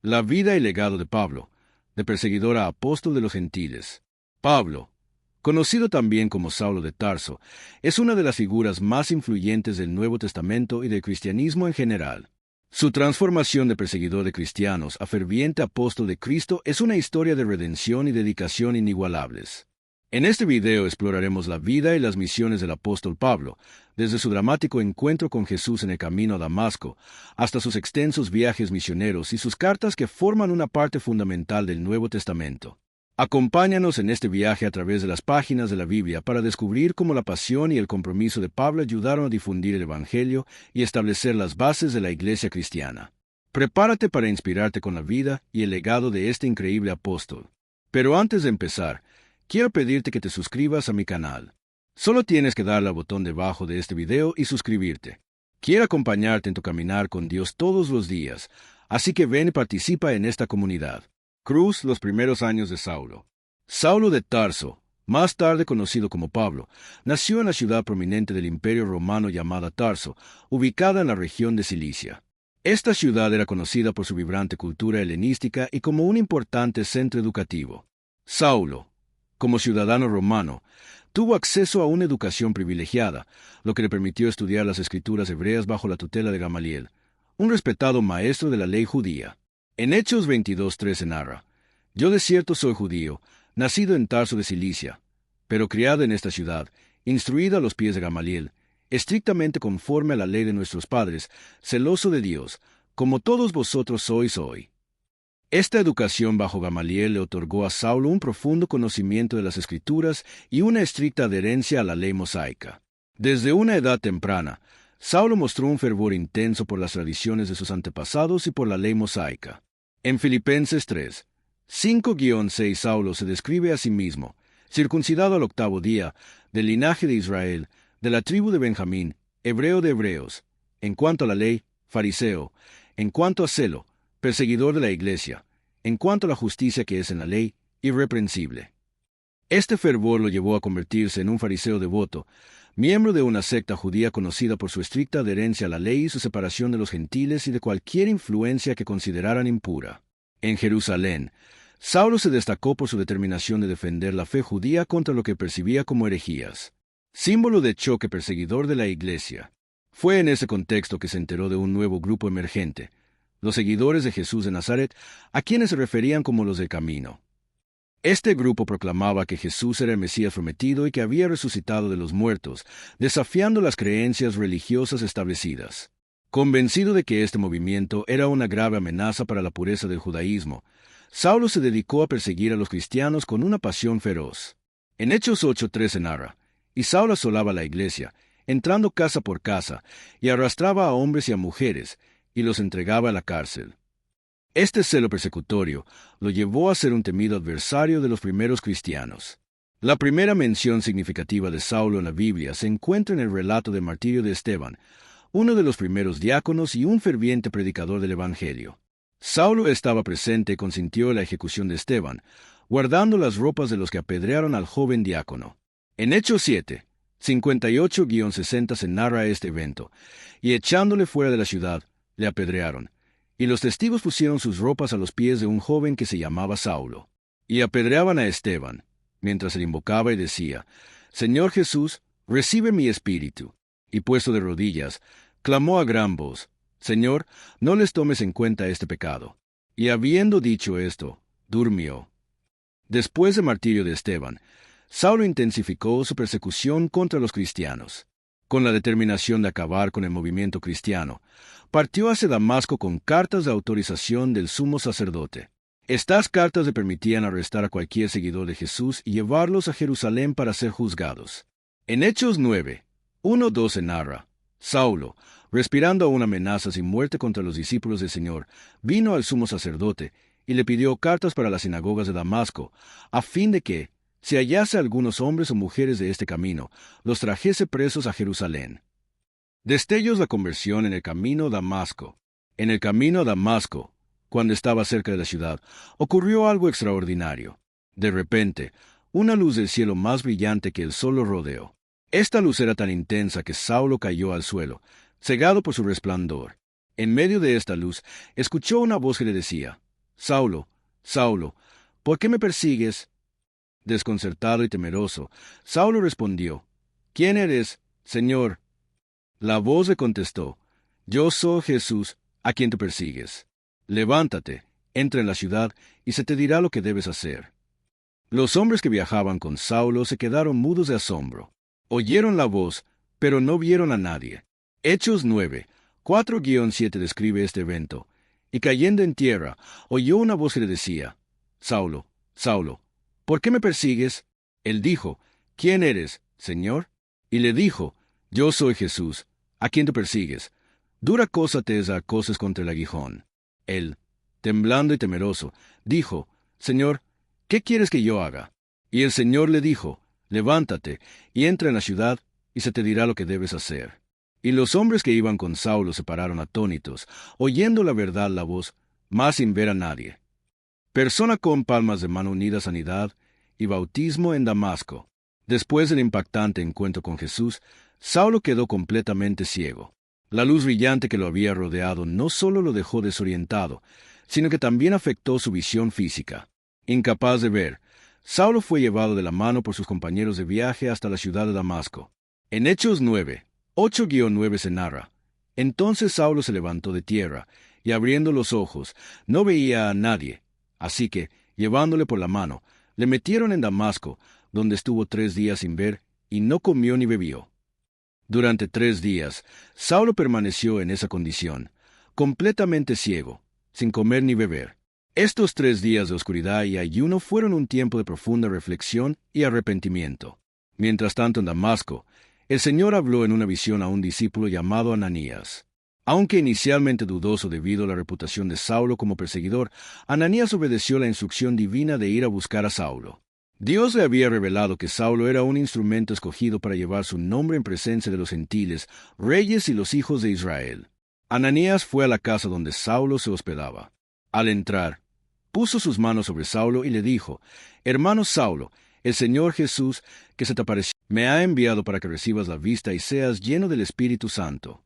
La vida y legado de Pablo, de perseguidor a apóstol de los gentiles. Pablo, conocido también como Saulo de Tarso, es una de las figuras más influyentes del Nuevo Testamento y del cristianismo en general. Su transformación de perseguidor de cristianos a ferviente apóstol de Cristo es una historia de redención y dedicación inigualables. En este video exploraremos la vida y las misiones del apóstol Pablo, desde su dramático encuentro con Jesús en el camino a Damasco, hasta sus extensos viajes misioneros y sus cartas que forman una parte fundamental del Nuevo Testamento. Acompáñanos en este viaje a través de las páginas de la Biblia para descubrir cómo la pasión y el compromiso de Pablo ayudaron a difundir el Evangelio y establecer las bases de la Iglesia cristiana. Prepárate para inspirarte con la vida y el legado de este increíble apóstol. Pero antes de empezar, quiero pedirte que te suscribas a mi canal. Solo tienes que darle al botón debajo de este video y suscribirte. Quiero acompañarte en tu caminar con Dios todos los días, así que ven y participa en esta comunidad. Cruz, los primeros años de Saulo. Saulo de Tarso, más tarde conocido como Pablo, nació en la ciudad prominente del Imperio Romano llamada Tarso, ubicada en la región de Cilicia. Esta ciudad era conocida por su vibrante cultura helenística y como un importante centro educativo. Saulo, como ciudadano romano, tuvo acceso a una educación privilegiada, lo que le permitió estudiar las escrituras hebreas bajo la tutela de Gamaliel, un respetado maestro de la ley judía. En Hechos 22:13 narra: «Yo de cierto soy judío, nacido en Tarso de Cilicia, pero criado en esta ciudad, instruido a los pies de Gamaliel, estrictamente conforme a la ley de nuestros padres, celoso de Dios, como todos vosotros sois hoy». Esta educación bajo Gamaliel le otorgó a Saulo un profundo conocimiento de las Escrituras y una estricta adherencia a la ley mosaica. Desde una edad temprana, Saulo mostró un fervor intenso por las tradiciones de sus antepasados y por la ley mosaica. En Filipenses 3, 5-6 Saulo se describe a sí mismo, circuncidado al 8º día, del linaje de Israel, de la tribu de Benjamín, hebreo de hebreos, en cuanto a la ley, fariseo, en cuanto a celo, perseguidor de la iglesia, en cuanto a la justicia que es en la ley, irreprensible. Este fervor lo llevó a convertirse en un fariseo devoto, miembro de una secta judía conocida por su estricta adherencia a la ley y su separación de los gentiles y de cualquier influencia que consideraran impura. En Jerusalén, Saulo se destacó por su determinación de defender la fe judía contra lo que percibía como herejías. Símbolo de choque perseguidor de la iglesia. Fue en ese contexto que se enteró de un nuevo grupo emergente, los seguidores de Jesús de Nazaret, a quienes se referían como los del camino. Este grupo proclamaba que Jesús era el Mesías prometido y que había resucitado de los muertos, desafiando las creencias religiosas establecidas. Convencido de que este movimiento era una grave amenaza para la pureza del judaísmo, Saulo se dedicó a perseguir a los cristianos con una pasión feroz. En Hechos 8:13 narra: «Y Saulo asolaba la iglesia, entrando casa por casa, y arrastraba a hombres y a mujeres, y los entregaba a la cárcel». Este celo persecutorio lo llevó a ser un temido adversario de los primeros cristianos. La primera mención significativa de Saulo en la Biblia se encuentra en el relato del martirio de Esteban, uno de los primeros diáconos y un ferviente predicador del Evangelio. Saulo estaba presente y consintió la ejecución de Esteban, guardando las ropas de los que apedrearon al joven diácono. En Hechos 7, 58-60 se narra este evento, y echándole fuera de la ciudad, le apedrearon. Y los testigos pusieron sus ropas a los pies de un joven que se llamaba Saulo. Y apedreaban a Esteban, mientras él invocaba y decía: «Señor Jesús, recibe mi espíritu». Y puesto de rodillas, clamó a gran voz: «Señor, no les tomes en cuenta este pecado». Y habiendo dicho esto, durmió. Después del martirio de Esteban, Saulo intensificó su persecución contra los cristianos. Con la determinación de acabar con el movimiento cristiano, partió hacia Damasco con cartas de autorización del sumo sacerdote. Estas cartas le permitían arrestar a cualquier seguidor de Jesús y llevarlos a Jerusalén para ser juzgados. En Hechos 9, 1-12 narra: «Saulo, respirando aún amenazas y muerte contra los discípulos del Señor, vino al sumo sacerdote y le pidió cartas para las sinagogas de Damasco, a fin de que, si hallase algunos hombres o mujeres de este camino, los trajese presos a Jerusalén». Destellos la conversión en el camino a Damasco. En el camino a Damasco, cuando estaba cerca de la ciudad, ocurrió algo extraordinario. De repente, una luz del cielo más brillante que el sol lo rodeó. Esta luz era tan intensa que Saulo cayó al suelo, cegado por su resplandor. En medio de esta luz, escuchó una voz que le decía: Saulo, Saulo, ¿por qué me persigues? Desconcertado y temeroso, Saulo respondió, ¿quién eres, Señor? La voz le contestó, yo soy Jesús, a quien tú persigues. Levántate, entra en la ciudad, y se te dirá lo que debes hacer. Los hombres que viajaban con Saulo se quedaron mudos de asombro. Oyeron la voz, pero no vieron a nadie. Hechos 9, 4-7 describe este evento. Y cayendo en tierra, oyó una voz que le decía, Saulo, Saulo, ¿por qué me persigues? Él dijo, ¿quién eres, Señor? Y le dijo, yo soy Jesús, a quien tú persigues. Dura cosa te es dar cosas contra el aguijón. Él, temblando y temeroso, dijo, Señor, ¿qué quieres que yo haga? Y el Señor le dijo, levántate, y entra en la ciudad, y se te dirá lo que debes hacer. Y los hombres que iban con Saulo se pararon atónitos, oyendo la verdad la voz, mas sin ver a nadie. Persona con palmas de mano unidas, sanidad y bautismo en Damasco. Después del impactante encuentro con Jesús, Saulo quedó completamente ciego. La luz brillante que lo había rodeado no solo lo dejó desorientado, sino que también afectó su visión física. Incapaz de ver, Saulo fue llevado de la mano por sus compañeros de viaje hasta la ciudad de Damasco. En Hechos 9, 8-9 se narra, entonces Saulo se levantó de tierra, y abriendo los ojos, no veía a nadie. Así que, llevándole por la mano, le metieron en Damasco, donde estuvo 3 días sin ver, y no comió ni bebió. Durante 3 días, Saulo permaneció en esa condición, completamente ciego, sin comer ni beber. Estos 3 días de oscuridad y ayuno fueron un tiempo de profunda reflexión y arrepentimiento. Mientras tanto en Damasco, el Señor habló en una visión a un discípulo llamado Ananías. Aunque inicialmente dudoso debido a la reputación de Saulo como perseguidor, Ananías obedeció la instrucción divina de ir a buscar a Saulo. Dios le había revelado que Saulo era un instrumento escogido para llevar su nombre en presencia de los gentiles, reyes y los hijos de Israel. Ananías fue a la casa donde Saulo se hospedaba. Al entrar, puso sus manos sobre Saulo y le dijo, Hermano Saulo, el Señor Jesús, que se te apareció, me ha enviado para que recibas la vista y seas lleno del Espíritu Santo.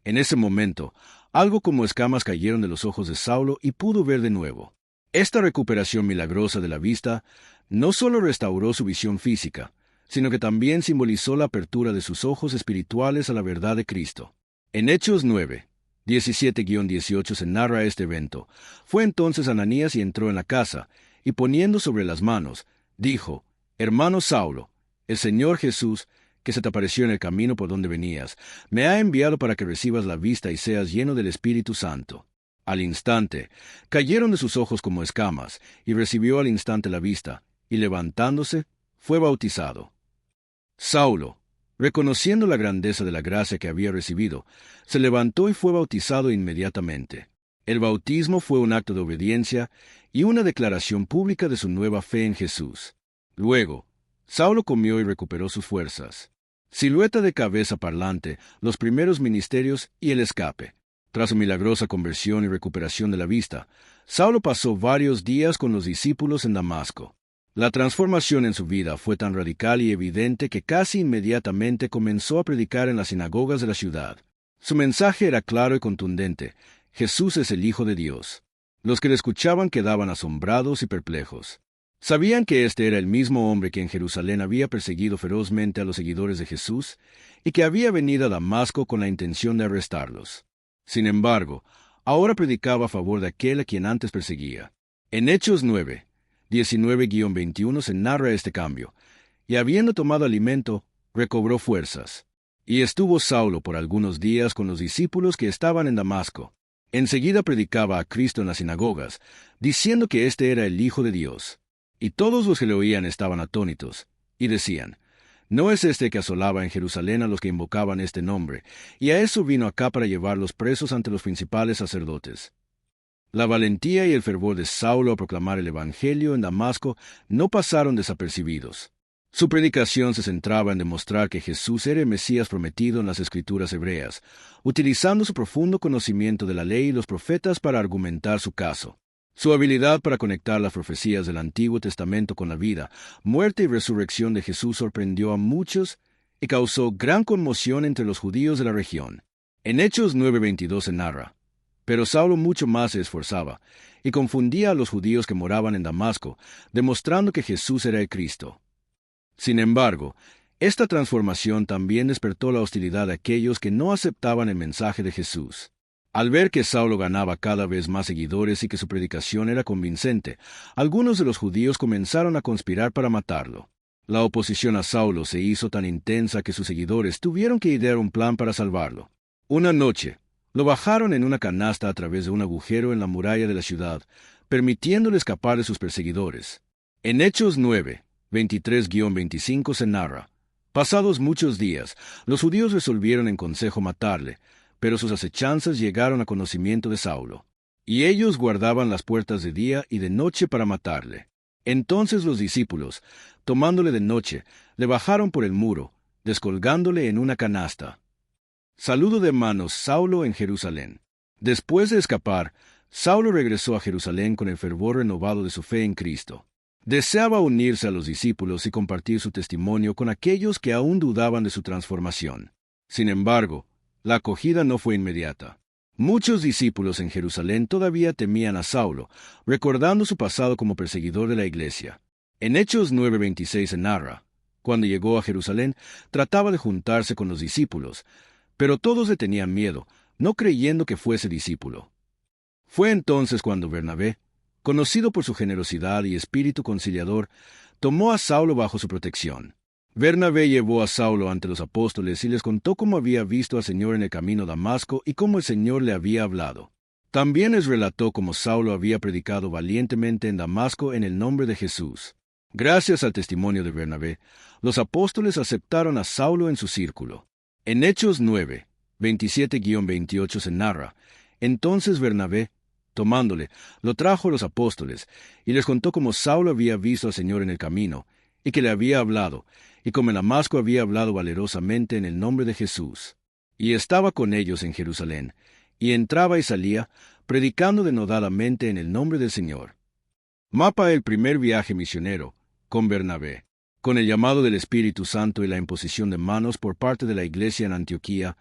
En ese momento, algo como escamas cayeron de los ojos de Saulo y pudo ver de nuevo. Esta recuperación milagrosa de la vista no solo restauró su visión física, sino que también simbolizó la apertura de sus ojos espirituales a la verdad de Cristo. En Hechos 9, 17-18 se narra este evento. Fue entonces Ananías y entró en la casa, y poniendo sobre las manos, dijo, Hermano Saulo, el Señor Jesús, que se te apareció en el camino por donde venías, me ha enviado para que recibas la vista y seas lleno del Espíritu Santo. Al instante, cayeron de sus ojos como escamas, y recibió al instante la vista, y levantándose, fue bautizado. Saulo, reconociendo la grandeza de la gracia que había recibido, se levantó y fue bautizado inmediatamente. El bautismo fue un acto de obediencia y una declaración pública de su nueva fe en Jesús. Luego, Saulo comió y recuperó sus fuerzas. Silueta de cabeza parlante, los primeros ministerios y el escape. Tras su milagrosa conversión y recuperación de la vista, Saulo pasó varios días con los discípulos en Damasco. La transformación en su vida fue tan radical y evidente que casi inmediatamente comenzó a predicar en las sinagogas de la ciudad. Su mensaje era claro y contundente: Jesús es el Hijo de Dios. Los que le escuchaban quedaban asombrados y perplejos. Sabían que este era el mismo hombre que en Jerusalén había perseguido ferozmente a los seguidores de Jesús y que había venido a Damasco con la intención de arrestarlos. Sin embargo, ahora predicaba a favor de aquel a quien antes perseguía. En Hechos 9, 19-21 se narra este cambio, y habiendo tomado alimento, recobró fuerzas. Y estuvo Saulo por algunos días con los discípulos que estaban en Damasco. Enseguida predicaba a Cristo en las sinagogas, diciendo que éste era el Hijo de Dios. Y todos los que le oían estaban atónitos, y decían, ¿no es este que asolaba en Jerusalén a los que invocaban este nombre, y a eso vino acá para llevarlos presos ante los principales sacerdotes? La valentía y el fervor de Saulo a proclamar el Evangelio en Damasco no pasaron desapercibidos. Su predicación se centraba en demostrar que Jesús era el Mesías prometido en las Escrituras hebreas, utilizando su profundo conocimiento de la ley y los profetas para argumentar su caso. Su habilidad para conectar las profecías del Antiguo Testamento con la vida, muerte y resurrección de Jesús sorprendió a muchos y causó gran conmoción entre los judíos de la región. En Hechos 9:22 se narra, Pero Saulo mucho más se esforzaba, y confundía a los judíos que moraban en Damasco, demostrando que Jesús era el Cristo. Sin embargo, esta transformación también despertó la hostilidad de aquellos que no aceptaban el mensaje de Jesús. Al ver que Saulo ganaba cada vez más seguidores y que su predicación era convincente, algunos de los judíos comenzaron a conspirar para matarlo. La oposición a Saulo se hizo tan intensa que sus seguidores tuvieron que idear un plan para salvarlo. Una noche, lo bajaron en una canasta a través de un agujero en la muralla de la ciudad, permitiéndole escapar de sus perseguidores. En Hechos 9, 23-25 se narra: pasados muchos días, los judíos resolvieron en consejo matarle, pero sus acechanzas llegaron a conocimiento de Saulo, y ellos guardaban las puertas de día y de noche para matarle. Entonces los discípulos, tomándole de noche, le bajaron por el muro, descolgándole en una canasta. Saludo de manos Saulo en Jerusalén. Después de escapar, Saulo regresó a Jerusalén con el fervor renovado de su fe en Cristo. Deseaba unirse a los discípulos y compartir su testimonio con aquellos que aún dudaban de su transformación. Sin embargo, la acogida no fue inmediata. Muchos discípulos en Jerusalén todavía temían a Saulo, recordando su pasado como perseguidor de la iglesia. En Hechos 9:26 se narra: cuando llegó a Jerusalén, trataba de juntarse con los discípulos, pero todos le tenían miedo, no creyendo que fuese discípulo. Fue entonces cuando Bernabé, conocido por su generosidad y espíritu conciliador, tomó a Saulo bajo su protección. Bernabé llevó a Saulo ante los apóstoles y les contó cómo había visto al Señor en el camino a Damasco y cómo el Señor le había hablado. También les relató cómo Saulo había predicado valientemente en Damasco en el nombre de Jesús. Gracias al testimonio de Bernabé, los apóstoles aceptaron a Saulo en su círculo. En Hechos 9, 27-28 se narra: entonces Bernabé, tomándole, lo trajo a los apóstoles, y les contó cómo Saulo había visto al Señor en el camino, y que le había hablado, y como en Damasco había hablado valerosamente en el nombre de Jesús. Y estaba con ellos en Jerusalén, y entraba y salía, predicando denodadamente en el nombre del Señor. Mapa el primer viaje misionero, con Bernabé. Con el llamado del Espíritu Santo y la imposición de manos por parte de la iglesia en Antioquía,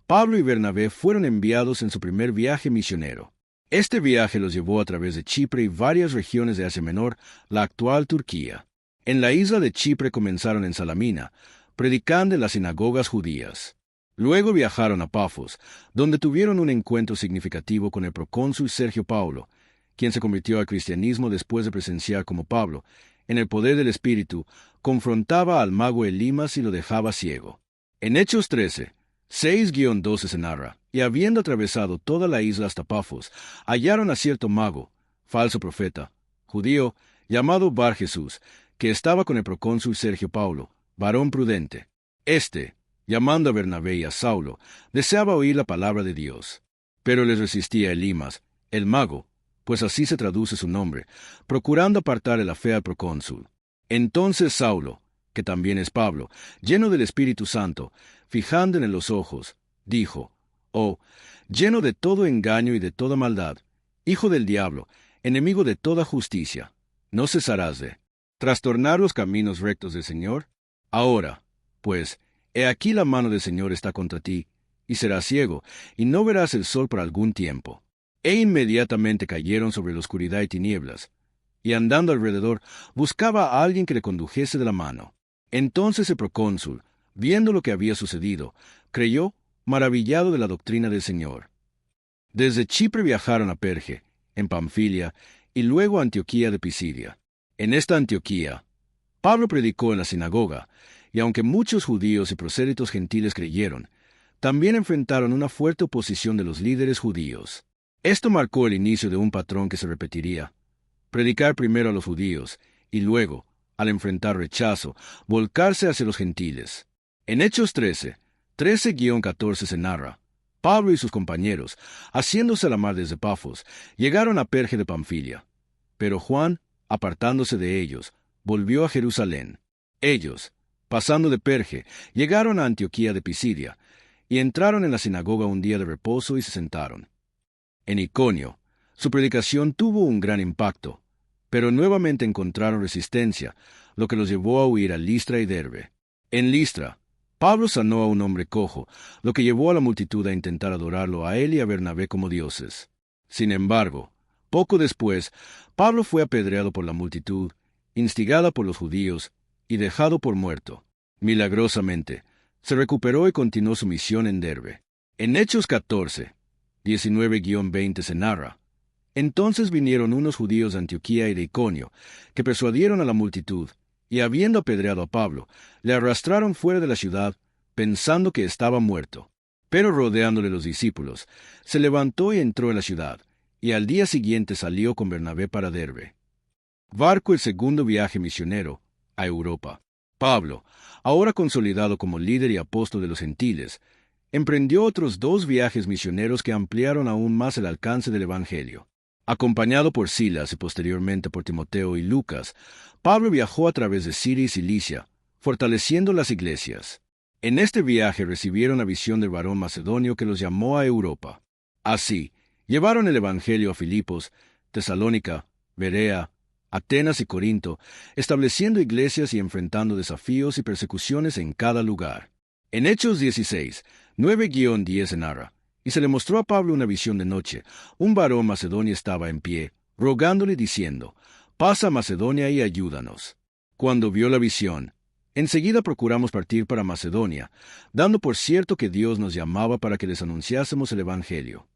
Pablo y Bernabé fueron enviados en su primer viaje misionero. Este viaje los llevó a través de Chipre y varias regiones de Asia Menor, la actual Turquía. En la isla de Chipre comenzaron en Salamina, predicando en las sinagogas judías. Luego viajaron a Pafos, donde tuvieron un encuentro significativo con el procónsul Sergio Paulo, quien se convirtió al cristianismo después de presenciar cómo Pablo, en el poder del Espíritu, confrontaba al mago Elimas y lo dejaba ciego. En Hechos 13, 6-12 se narra: y habiendo atravesado toda la isla hasta Pafos, hallaron a cierto mago, falso profeta, judío, llamado Bar Jesús, que estaba con el procónsul Sergio Paulo, varón prudente. Este, llamando a Bernabé y a Saulo, deseaba oír la palabra de Dios. Pero les resistía Elimas, el mago, pues así se traduce su nombre, procurando apartar la fe al procónsul. Entonces Saulo, que también es Pablo, lleno del Espíritu Santo, fijando en los ojos, dijo: «Oh, lleno de todo engaño y de toda maldad, hijo del diablo, enemigo de toda justicia, ¿no cesarás de trastornar los caminos rectos del Señor? Ahora, pues, he aquí la mano del Señor está contra ti, y serás ciego, y no verás el sol por algún tiempo». E inmediatamente cayeron sobre la oscuridad y tinieblas, y andando alrededor, buscaba a alguien que le condujese de la mano. Entonces el procónsul, viendo lo que había sucedido, creyó, maravillado de la doctrina del Señor. Desde Chipre viajaron a Perge, en Panfilia, y luego a Antioquía de Pisidia. En esta Antioquía, Pablo predicó en la sinagoga, y aunque muchos judíos y prosélitos gentiles creyeron, también enfrentaron una fuerte oposición de los líderes judíos. Esto marcó el inicio de un patrón que se repetiría: predicar primero a los judíos, y luego, al enfrentar rechazo, volcarse hacia los gentiles. En Hechos 13, 13-14 se narra: Pablo y sus compañeros, haciéndose a la mar desde Pafos, llegaron a Perge de Panfilia. Pero Juan, apartándose de ellos, volvió a Jerusalén. Ellos, pasando de Perge, llegaron a Antioquía de Pisidia, y entraron en la sinagoga un día de reposo y se sentaron. En Iconio, su predicación tuvo un gran impacto, pero nuevamente encontraron resistencia, lo que los llevó a huir a Listra y Derbe. En Listra, Pablo sanó a un hombre cojo, lo que llevó a la multitud a intentar adorarlo a él y a Bernabé como dioses. Sin embargo, poco después, Pablo fue apedreado por la multitud, instigada por los judíos, y dejado por muerto. Milagrosamente, se recuperó y continuó su misión en Derbe. En Hechos 14, 19-20 se narra: Entonces vinieron unos judíos de Antioquía y de Iconio, que persuadieron a la multitud, y habiendo apedreado a Pablo, le arrastraron fuera de la ciudad, pensando que estaba muerto. Pero rodeándole los discípulos, se levantó y entró en la ciudad, y al día siguiente salió con Bernabé para Derbe. Barco el segundo viaje misionero a Europa. Pablo, ahora consolidado como líder y apóstol de los gentiles, emprendió otros 2 viajes misioneros que ampliaron aún más el alcance del Evangelio. Acompañado por Silas y posteriormente por Timoteo y Lucas, Pablo viajó a través de Siria y Cilicia, fortaleciendo las iglesias. En este viaje recibieron la visión del varón macedonio que los llamó a Europa. Así, llevaron el Evangelio a Filipos, Tesalónica, Berea, Atenas y Corinto, estableciendo iglesias y enfrentando desafíos y persecuciones en cada lugar. En Hechos 16, 9-10 se narra: Y se le mostró a Pablo una visión de noche. Un varón macedonio estaba en pie, rogándole diciendo: Pasa a Macedonia y ayúdanos. Cuando vio la visión, enseguida procuramos partir para Macedonia, dando por cierto que Dios nos llamaba para que les anunciásemos el Evangelio.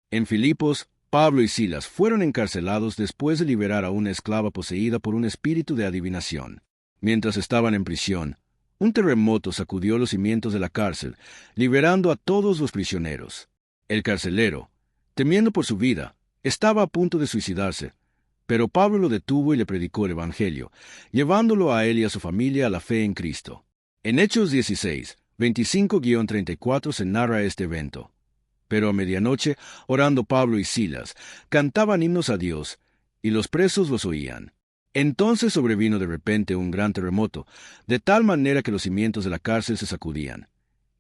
En Filipos, Pablo y Silas fueron encarcelados después de liberar a una esclava poseída por un espíritu de adivinación. Mientras estaban en prisión, un terremoto sacudió los cimientos de la cárcel, liberando a todos los prisioneros. El carcelero, temiendo por su vida, estaba a punto de suicidarse, pero Pablo lo detuvo y le predicó el Evangelio, llevándolo a él y a su familia a la fe en Cristo. En Hechos 16, 25-34 se narra este evento. Pero a medianoche, orando Pablo y Silas, cantaban himnos a Dios, y los presos los oían. Entonces sobrevino de repente un gran terremoto, de tal manera que los cimientos de la cárcel se sacudían.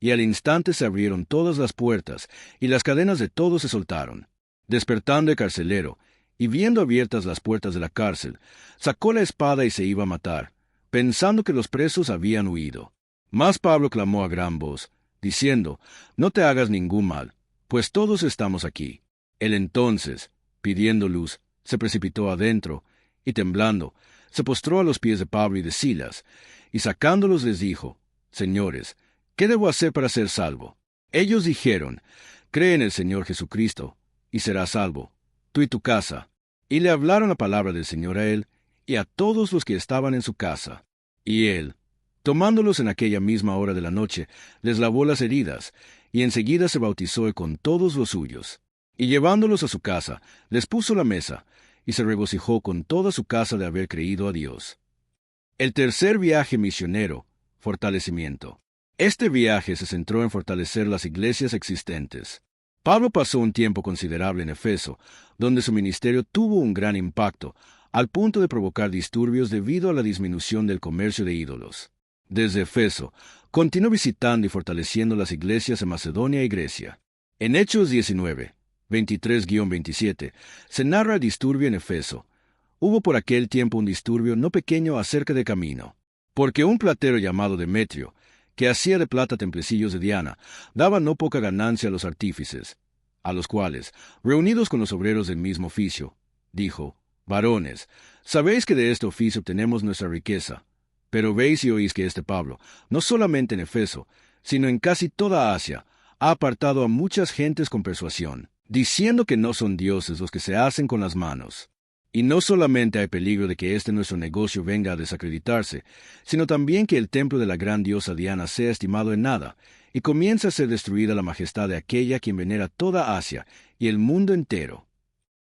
Y al instante se abrieron todas las puertas, y las cadenas de todos se soltaron. Despertando el carcelero, y viendo abiertas las puertas de la cárcel, sacó la espada y se iba a matar, pensando que los presos habían huido. Mas Pablo clamó a gran voz, diciendo: No te hagas ningún mal, pues todos estamos aquí. Él entonces, pidiendo luz, se precipitó adentro, y temblando, se postró a los pies de Pablo y de Silas, y sacándolos les dijo: Señores, ¿qué debo hacer para ser salvo? Ellos dijeron: Cree en el Señor Jesucristo, y serás salvo, tú y tu casa. Y le hablaron la palabra del Señor a él, y a todos los que estaban en su casa. Y él, tomándolos en aquella misma hora de la noche, les lavó las heridas, y enseguida se bautizó con todos los suyos. Y llevándolos a su casa, les puso la mesa, y se regocijó con toda su casa de haber creído a Dios. El tercer viaje misionero, fortalecimiento. Este viaje se centró en fortalecer las iglesias existentes. Pablo pasó un tiempo considerable en Efeso, donde su ministerio tuvo un gran impacto, al punto de provocar disturbios debido a la disminución del comercio de ídolos. Desde Efeso, continuó visitando y fortaleciendo las iglesias en Macedonia y Grecia. En Hechos 19, 23-27, se narra el disturbio en Efeso. Hubo por aquel tiempo un disturbio no pequeño acerca de camino, porque un platero llamado Demetrio, que hacía de plata templecillos de Diana, daba no poca ganancia a los artífices, a los cuales, reunidos con los obreros del mismo oficio, dijo: Varones, sabéis que de este oficio obtenemos nuestra riqueza. Pero veis y oís que este Pablo, no solamente en Efeso, sino en casi toda Asia, ha apartado a muchas gentes con persuasión, diciendo que no son dioses los que se hacen con las manos. Y no solamente hay peligro de que este nuestro negocio venga a desacreditarse, sino también que el templo de la gran diosa Diana sea estimado en nada, y comience a ser destruida la majestad de aquella quien venera toda Asia y el mundo entero.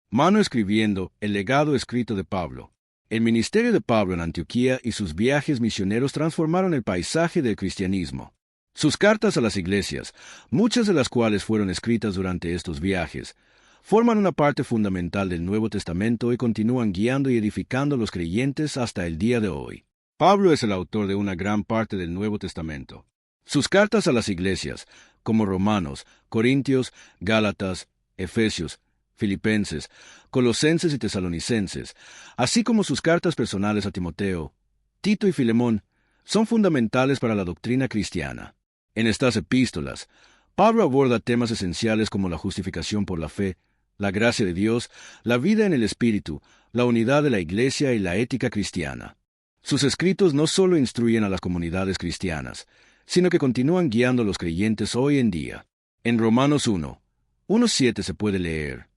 Mano escribiendo el legado escrito de Pablo. El ministerio de Pablo en Antioquía y sus viajes misioneros transformaron el paisaje del cristianismo. Sus cartas a las iglesias, muchas de las cuales fueron escritas durante estos viajes, forman una parte fundamental del Nuevo Testamento y continúan guiando y edificando a los creyentes hasta el día de hoy. Pablo es el autor de una gran parte del Nuevo Testamento. Sus cartas a las iglesias, como Romanos, Corintios, Gálatas, Efesios, Filipenses, Colosenses y Tesalonicenses, así como sus cartas personales a Timoteo, Tito y Filemón, son fundamentales para la doctrina cristiana. En estas epístolas, Pablo aborda temas esenciales como la justificación por la fe, la gracia de Dios, la vida en el Espíritu, la unidad de la Iglesia y la ética cristiana. Sus escritos no solo instruyen a las comunidades cristianas, sino que continúan guiando a los creyentes hoy en día. En Romanos 1:7 se puede leer: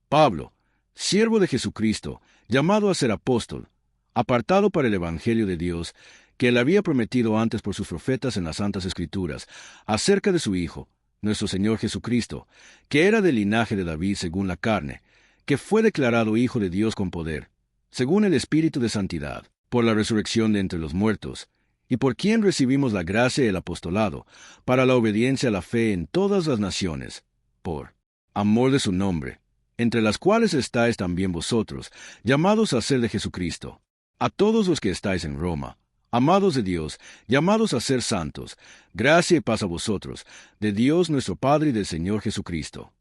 Pablo, siervo de Jesucristo, llamado a ser apóstol, apartado para el Evangelio de Dios, que él había prometido antes por sus profetas en las Santas Escrituras, acerca de su Hijo, nuestro Señor Jesucristo, que era del linaje de David según la carne, que fue declarado Hijo de Dios con poder, según el Espíritu de Santidad, por la resurrección de entre los muertos, y por quien recibimos la gracia y el apostolado, para la obediencia a la fe en todas las naciones, por amor de su nombre, entre las cuales estáis también vosotros, llamados a ser de Jesucristo. A todos los que estáis en Roma, amados de Dios, llamados a ser santos, gracia y paz a vosotros, de Dios nuestro Padre y del Señor Jesucristo.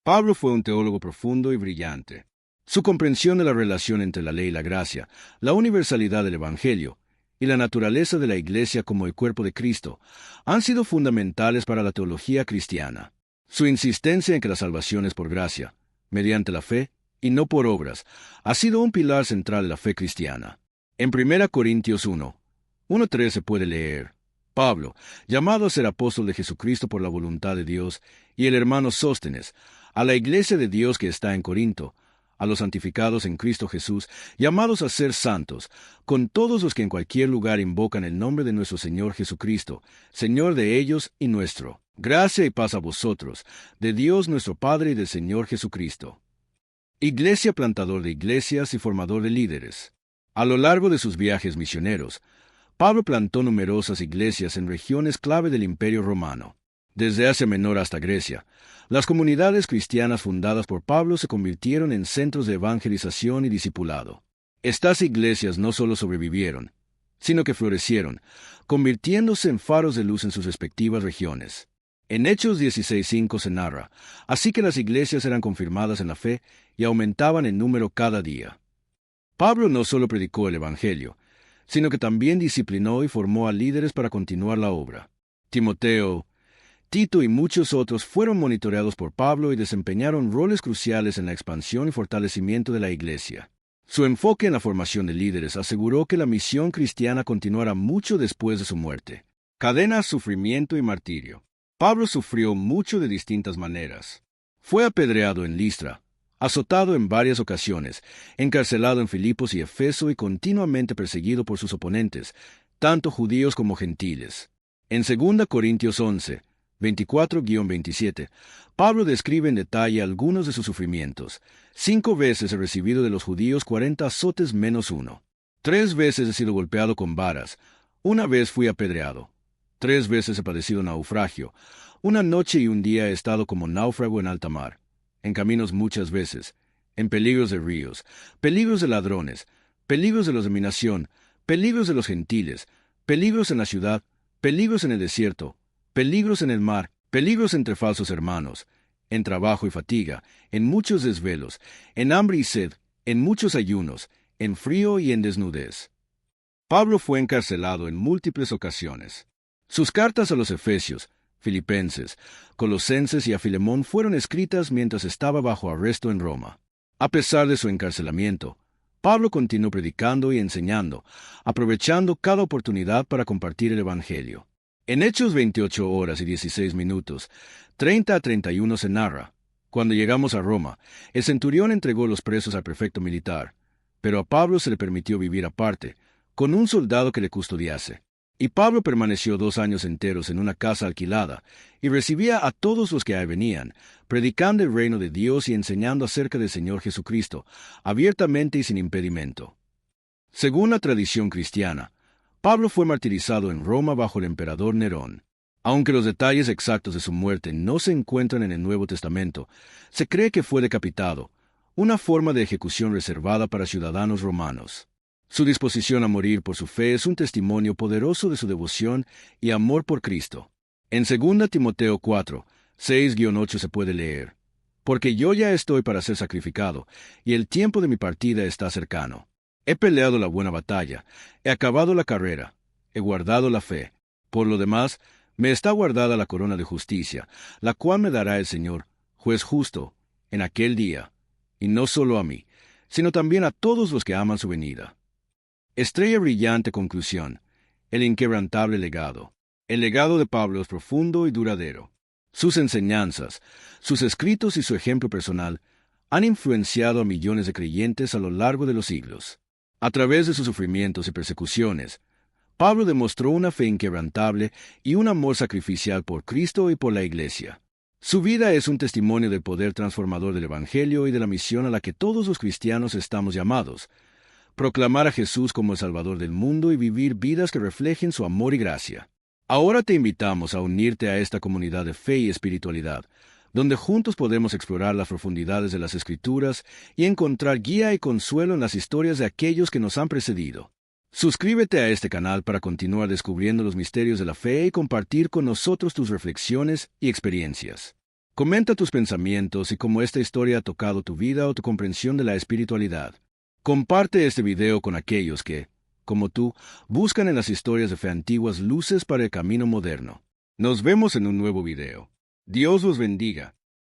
Pablo fue un teólogo profundo y brillante. Su comprensión de la relación entre la ley y la gracia, la universalidad del Evangelio y la naturaleza de la Iglesia como el cuerpo de Cristo han sido fundamentales para la teología cristiana. Su insistencia en que la salvación es por gracia, mediante la fe, y no por obras, ha sido un pilar central de la fe cristiana. En 1 Corintios 1:3 se puede leer: Pablo, llamado a ser apóstol de Jesucristo por la voluntad de Dios, y el hermano Sóstenes, a la iglesia de Dios que está en Corinto, a los santificados en Cristo Jesús, llamados a ser santos, con todos los que en cualquier lugar invocan el nombre de nuestro Señor Jesucristo, Señor de ellos y nuestro. Gracia y paz a vosotros, de Dios nuestro Padre y del Señor Jesucristo. Iglesia, plantador de iglesias y formador de líderes. A lo largo de sus viajes misioneros, Pablo plantó numerosas iglesias en regiones clave del Imperio Romano. Desde Asia Menor hasta Grecia, las comunidades cristianas fundadas por Pablo se convirtieron en centros de evangelización y discipulado. Estas iglesias no solo sobrevivieron, sino que florecieron, convirtiéndose en faros de luz en sus respectivas regiones. En Hechos 16:5 se narra: así que las iglesias eran confirmadas en la fe y aumentaban en número cada día. Pablo no solo predicó el Evangelio, sino que también disciplinó y formó a líderes para continuar la obra. Timoteo, Tito y muchos otros fueron monitoreados por Pablo y desempeñaron roles cruciales en la expansión y fortalecimiento de la iglesia. Su enfoque en la formación de líderes aseguró que la misión cristiana continuara mucho después de su muerte. Cadenas, sufrimiento y martirio. Pablo sufrió mucho de distintas maneras. Fue apedreado en Listra, azotado en varias ocasiones, encarcelado en Filipos y Efeso y continuamente perseguido por sus oponentes, tanto judíos como gentiles. En 2 Corintios 11:24-27, Pablo describe en detalle algunos de sus sufrimientos. 5 veces he recibido de los judíos 40 azotes menos uno. 3 veces he sido golpeado con varas. 1 vez fui apedreado. 3 veces he padecido naufragio. 1 noche y un día he estado como náufrago en alta mar. En caminos muchas veces. En peligros de ríos. Peligros de ladrones. Peligros de los de mi nación. Peligros de los gentiles. Peligros en la ciudad. Peligros en el desierto. Peligros en el mar. Peligros entre falsos hermanos. En trabajo y fatiga. En muchos desvelos. En hambre y sed. En muchos ayunos. En frío y en desnudez. Pablo fue encarcelado en múltiples ocasiones. Sus cartas a los Efesios, Filipenses, Colosenses y a Filemón fueron escritas mientras estaba bajo arresto en Roma. A pesar de su encarcelamiento, Pablo continuó predicando y enseñando, aprovechando cada oportunidad para compartir el Evangelio. En Hechos 28:16, 30-31 se narra: cuando llegamos a Roma, el centurión entregó los presos al prefecto militar, pero a Pablo se le permitió vivir aparte, con un soldado que le custodiase. Y Pablo permaneció 2 años enteros en una casa alquilada, y recibía a todos los que ahí venían, predicando el reino de Dios y enseñando acerca del Señor Jesucristo, abiertamente y sin impedimento. Según la tradición cristiana, Pablo fue martirizado en Roma bajo el emperador Nerón. Aunque los detalles exactos de su muerte no se encuentran en el Nuevo Testamento, se cree que fue decapitado, una forma de ejecución reservada para ciudadanos romanos. Su disposición a morir por su fe es un testimonio poderoso de su devoción y amor por Cristo. En 2 Timoteo 4:6-8 se puede leer: porque yo ya estoy para ser sacrificado, y el tiempo de mi partida está cercano. He peleado la buena batalla, he acabado la carrera, he guardado la fe. Por lo demás, me está guardada la corona de justicia, la cual me dará el Señor, juez justo, en aquel día, y no solo a mí, sino también a todos los que aman su venida. Estrella brillante conclusión, el inquebrantable legado. El legado de Pablo es profundo y duradero. Sus enseñanzas, sus escritos y su ejemplo personal han influenciado a millones de creyentes a lo largo de los siglos. A través de sus sufrimientos y persecuciones, Pablo demostró una fe inquebrantable y un amor sacrificial por Cristo y por la Iglesia. Su vida es un testimonio del poder transformador del Evangelio y de la misión a la que todos los cristianos estamos llamados: proclamar a Jesús como el Salvador del mundo y vivir vidas que reflejen su amor y gracia. Ahora te invitamos a unirte a esta comunidad de fe y espiritualidad, donde juntos podemos explorar las profundidades de las Escrituras y encontrar guía y consuelo en las historias de aquellos que nos han precedido. Suscríbete a este canal para continuar descubriendo los misterios de la fe y compartir con nosotros tus reflexiones y experiencias. Comenta tus pensamientos y cómo esta historia ha tocado tu vida o tu comprensión de la espiritualidad. Comparte este video con aquellos que, como tú, buscan en las historias de fe antiguas luces para el camino moderno. Nos vemos en un nuevo video. Dios los bendiga.